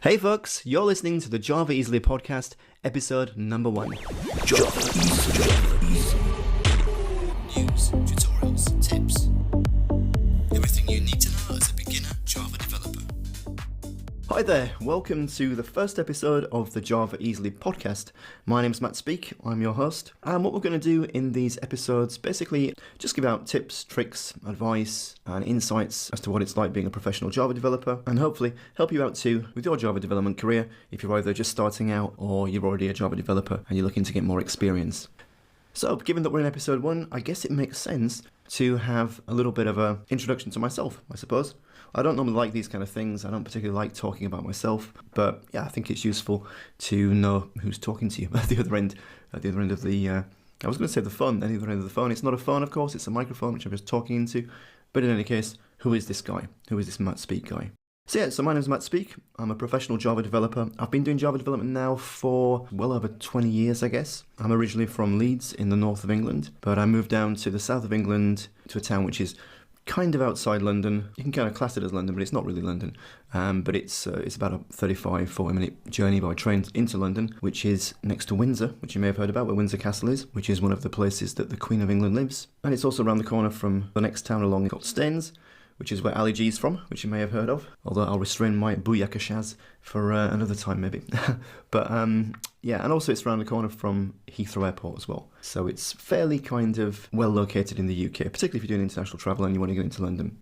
Hey folks, you're listening to the Java Easily podcast, episode number 1. Java Easy. News, tutorials, tips. Everything you need to know as a beginner Java developer. Hi there, welcome to the first episode of the Java Easily podcast. My name's Matt Speak, I'm your host. And what we're going to do in these episodes, basically just give out tips, tricks, advice and insights as to what it's like being a professional Java developer, and hopefully help you out too with your Java development career if you're either just starting out or you're already a Java developer and you're looking to get more experience. So, given that we're in episode 1, I guess it makes sense to have a little bit of an introduction to myself, I suppose. I don't normally like these kind of things. I don't particularly like talking about myself, but yeah, I think it's useful to know who's talking to you at the other end of the, I was going to say the phone, at the other end of the phone. It's not a phone, of course, it's a microphone, which I'm just talking into. But in any case, who is this guy? Who is this Matt Speak guy? So my name's Matt Speak. I'm a professional Java developer. I've been doing Java development now for well over 20 years, I guess. I'm originally from Leeds in the north of England, but I moved down to the south of England to a town which is kind of outside London. You can kind of class it as London, but it's not really London. But it's about a 35-40 minute journey by train into London, which is next to Windsor, which you may have heard about, where Windsor Castle is, which is one of the places that the Queen of England lives. And it's also around the corner from the next town along called Staines, which is where Ali G's from, which you may have heard of, although I'll restrain my booyakashas for another time maybe. But yeah, and also it's around the corner from Heathrow Airport as well. So it's fairly kind of well located in the UK, particularly if you're doing international travel and you want to get into London.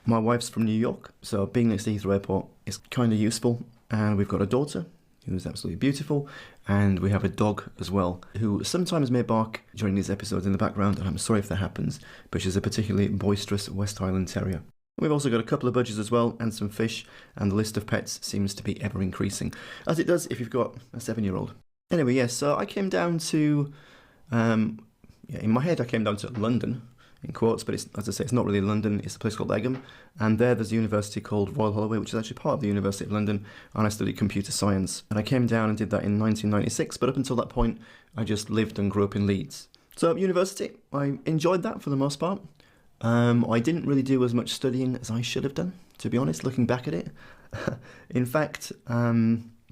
My wife's from New York, so being next to Heathrow Airport is kind of useful. And we've got a daughter who's absolutely beautiful, and we have a dog as well, who sometimes may bark during these episodes in the background, and I'm sorry if that happens, but she's a particularly boisterous West Highland Terrier. We've also got a couple of budgies as well, and some fish, and the list of pets seems to be ever increasing, as it does if you've got a 7-year-old. Anyway, yes, so I came down to, in my head I came down to London, in quotes, but it's, as I say, it's not really London, it's a place called Egham, and there's a university called Royal Holloway, which is actually part of the University of London, and I studied computer science. And I came down and did that in 1996, but up until that point, I just lived and grew up in Leeds. So at university, I enjoyed that for the most part. I didn't really do as much studying as I should have done, to be honest, looking back at it. In fact,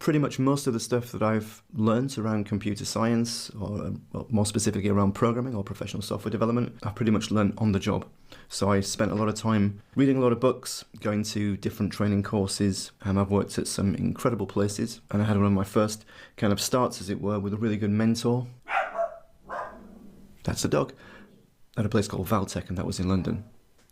pretty much most of the stuff that I've learnt around computer science, or more specifically around programming or professional software development, I've pretty much learnt on the job. So I spent a lot of time reading a lot of books, going to different training courses, and I've worked at some incredible places, and I had one of my first kind of starts, as it were, with a really good mentor. That's a dog. At a place called Valtech, and that was in London,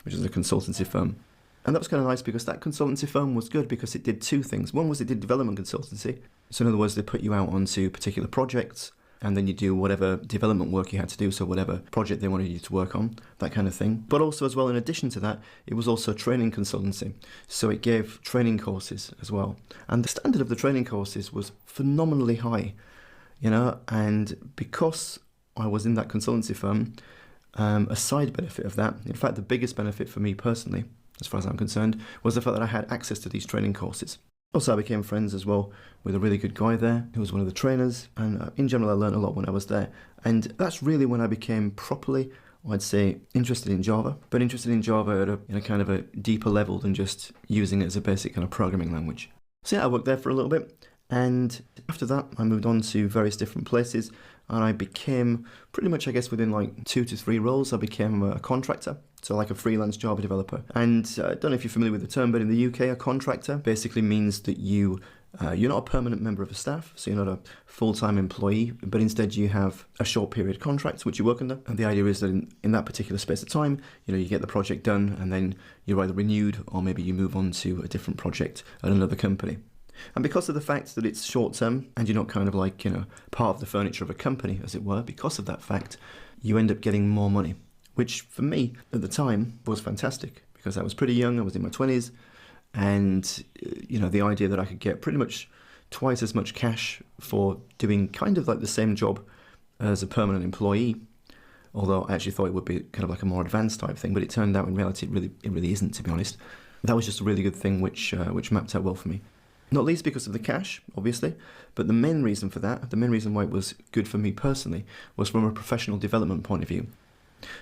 which is a consultancy firm. And that was kind of nice because that consultancy firm was good because it did two things. One was it did development consultancy. So in other words, they put you out onto particular projects and then you do whatever development work you had to do, so whatever project they wanted you to work on, that kind of thing. But also as well, in addition to that, it was also training consultancy. So it gave training courses as well. And the standard of the training courses was phenomenally high, and because I was in that consultancy firm, a side benefit of that, in fact the biggest benefit for me personally, as far as I'm concerned, was the fact that I had access to these training courses. Also, I became friends as well with a really good guy there, who was one of the trainers, and in general I learned a lot when I was there. And that's really when I became properly, I'd say, interested in Java, but interested in Java at a kind of a deeper level than just using it as a basic kind of programming language. So yeah, I worked there for a little bit, and after that I moved on to various different places, and I became pretty much, I guess, within like 2 to 3 roles, I became a contractor, so like a freelance Java developer. And I don't know if you're familiar with the term, but in the UK, a contractor basically means that you're not a permanent member of a staff, so you're not a full-time employee, but instead you have a short period contract which you work under. And the idea is that in that particular space of time, you get the project done, and then you're either renewed or maybe you move on to a different project at another company. And because of the fact that it's short-term and you're not kind of like, part of the furniture of a company, as it were, because of that fact, you end up getting more money, which for me at the time was fantastic because I was pretty young, I was in my 20s, and, the idea that I could get pretty much twice as much cash for doing kind of like the same job as a permanent employee, although I actually thought it would be kind of like a more advanced type thing, but it turned out in reality it really isn't, to be honest. That was just a really good thing which mapped out well for me. Not least because of the cash, obviously, but the main reason for that, the main reason why it was good for me personally, was from a professional development point of view.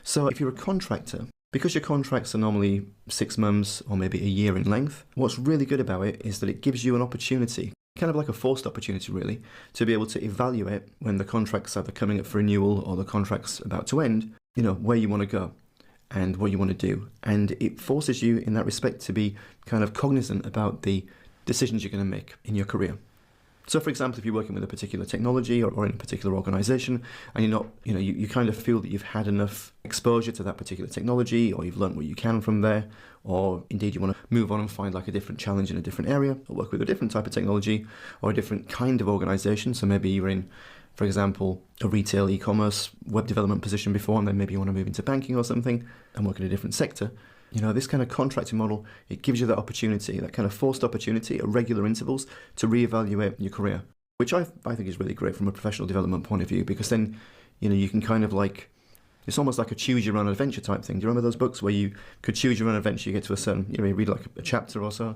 So if you're a contractor, Because your contracts are normally 6 months or maybe a year in length, what's really good about it is that it gives you an opportunity, kind of like a forced opportunity really, to be able to evaluate when the contract's either coming up for renewal or the contract's about to end, where you want to go and what you want to do. And it forces you in that respect to be kind of cognizant about the decisions you're going to make in your career. So for example, if you're working with a particular technology or in a particular organization and you're not, you kind of feel that you've had enough exposure to that particular technology, or you've learned what you can from there, or indeed you want to move on and find like a different challenge in a different area, or work with a different type of technology or a different kind of organization. So maybe you're in, for example, a retail e-commerce web development position before, and then maybe you want to move into banking or something and work in a different sector. This kind of contracting model, it gives you that opportunity, that kind of forced opportunity at regular intervals to reevaluate your career, which I think is really great from a professional development point of view, because then, you can kind of like, it's almost like a choose your own adventure type thing. Do you remember those books where you could choose your own adventure? You get to a certain, you read like a chapter or so,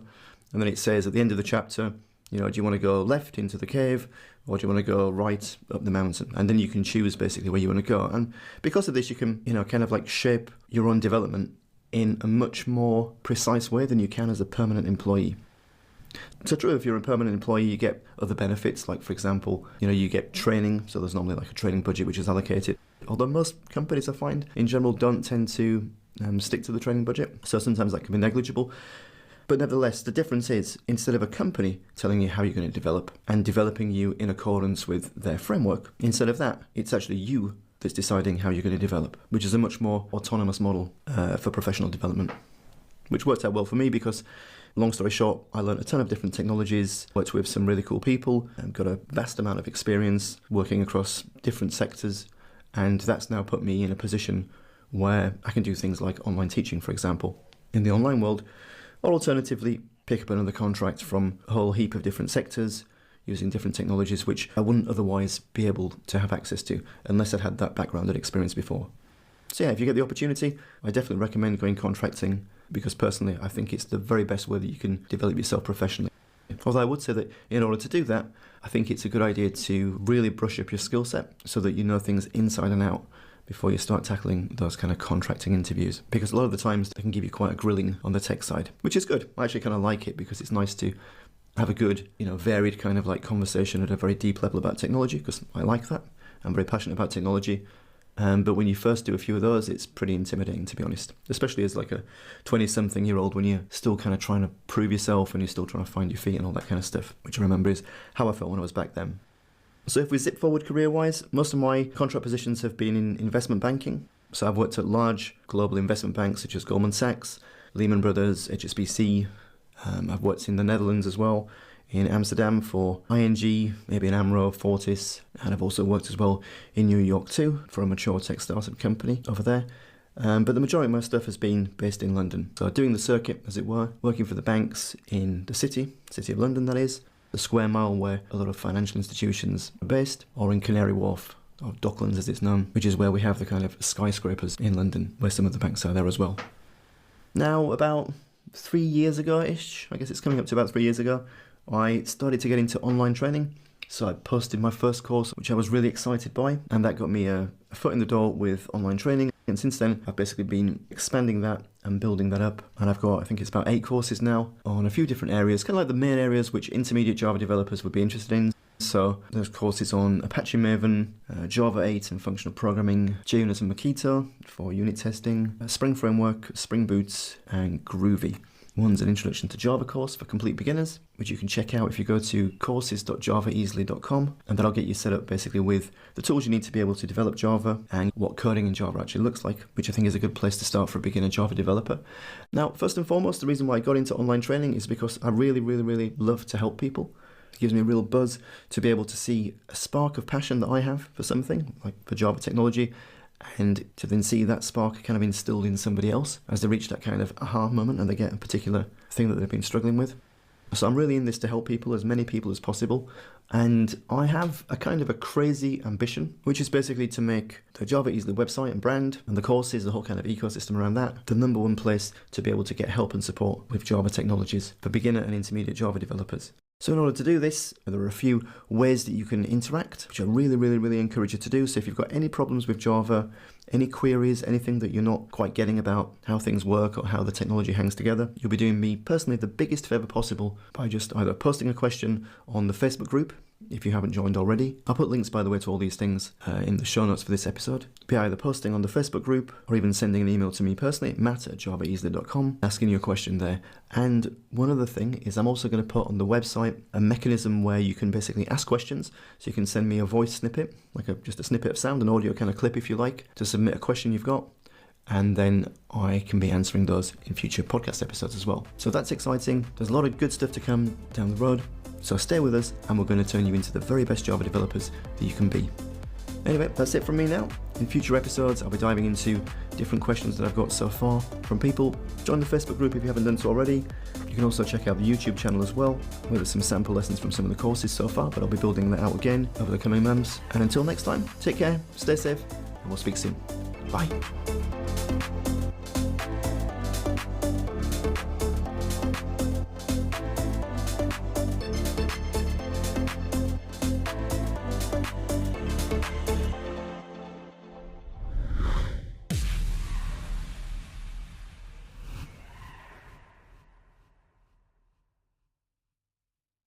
and then it says at the end of the chapter, do you want to go left into the cave, or do you want to go right up the mountain? And then you can choose basically where you want to go. And because of this, you can, kind of like shape your own development in a much more precise way than you can as a permanent employee. So true, if you're a permanent employee, you get other benefits, like for example, you get training, so there's normally like a training budget which is allocated. Although most companies, I find, in general don't tend to stick to the training budget, so sometimes that can be negligible. But nevertheless, the difference is, instead of a company telling you how you're going to develop and developing you in accordance with their framework, instead of that, it's actually you that's deciding how you're going to develop, which is a much more autonomous model for professional development, which worked out well for me because, long story short, I learned a ton of different technologies, worked with some really cool people, and got a vast amount of experience working across different sectors, and that's now put me in a position where I can do things like online teaching, for example, in the online world, or alternatively, pick up another contract from a whole heap of different sectors, using different technologies which I wouldn't otherwise be able to have access to unless I'd had that background and experience before. So yeah, if you get the opportunity, I definitely recommend going contracting, because personally I think it's the very best way that you can develop yourself professionally. Although I would say that in order to do that, I think it's a good idea to really brush up your skill set so that you know things inside and out before you start tackling those kind of contracting interviews, because a lot of the times they can give you quite a grilling on the tech side, which is good. I actually kind of like it because it's nice to have a good, varied kind of like conversation at a very deep level about technology, because I like that. I'm very passionate about technology. But when you first do a few of those, it's pretty intimidating, to be honest, especially as like a 20-something-year-old when you're still kind of trying to prove yourself and you're still trying to find your feet and all that kind of stuff, which I remember is how I felt when I was back then. So if we zip forward career-wise, most of my contract positions have been in investment banking. So I've worked at large global investment banks such as Goldman Sachs, Lehman Brothers, HSBC. I've worked in the Netherlands as well, in Amsterdam for ING, maybe in AMRO, Fortis, and I've also worked as well in New York too for a mature tech startup company over there. But the majority of my stuff has been based in London. So doing the circuit, as it were, working for the banks in the city of London that is, the square mile where a lot of financial institutions are based, or in Canary Wharf, or Docklands as it's known, which is where we have the kind of skyscrapers in London, where some of the banks are there as well. Now, about 3 years ago-ish, I guess it's coming up to about 3 years ago, I started to get into online training. So I posted my first course, which I was really excited by, and that got me a foot in the door with online training. And since then, I've basically been expanding that and building that up. And I've got, I think it's about 8 courses now on a few different areas, kind of like the main areas which intermediate Java developers would be interested in. So there's courses on Apache Maven, Java 8 and functional programming, JUnit and Mockito for unit testing, Spring Framework, Spring Boot, and Groovy. One's an Introduction to Java course for complete beginners, which you can check out if you go to courses.javaeasily.com, and that'll get you set up basically with the tools you need to be able to develop Java and what coding in Java actually looks like, which I think is a good place to start for a beginner Java developer. Now, first and foremost, the reason why I got into online training is because I really love to help people. It gives me a real buzz to be able to see a spark of passion that I have for something, like for Java technology, and to then see that spark kind of instilled in somebody else as they reach that kind of aha moment and they get a particular thing that they've been struggling with. So I'm really in this to help people, as many people as possible, and I have a kind of a crazy ambition, which is basically to make the Java Easily website and brand and the courses, the whole kind of ecosystem around that, the #1 place to be able to get help and support with Java technologies for beginner and intermediate Java developers. So in order to do this, there are a few ways that you can interact, which I really encourage you to do. So if you've got any problems with Java, any queries, anything that you're not quite getting about how things work or how the technology hangs together, you'll be doing me personally the biggest favour possible by just either posting a question on the Facebook group, if you haven't joined already. I'll put links, by the way, to all these things in the show notes for this episode. Be either posting on the Facebook group or even sending an email to me personally, matt@javaeasily.com, asking your question there. And one other thing is I'm also going to put on the website a mechanism where you can basically ask questions. So you can send me a voice snippet, like just a snippet of sound, an audio kind of clip if you like, to submit a question you've got. And then I can be answering those in future podcast episodes as well. So that's exciting. There's a lot of good stuff to come down the road. So stay with us and we're going to turn you into the very best Java developers that you can be. Anyway, that's it from me now. In future episodes, I'll be diving into different questions that I've got so far from people. Join the Facebook group if you haven't done so already. You can also check out the YouTube channel as well, where there's some sample lessons from some of the courses so far, but I'll be building that out again over the coming months. And until next time, take care, stay safe, and we'll speak soon. Bye.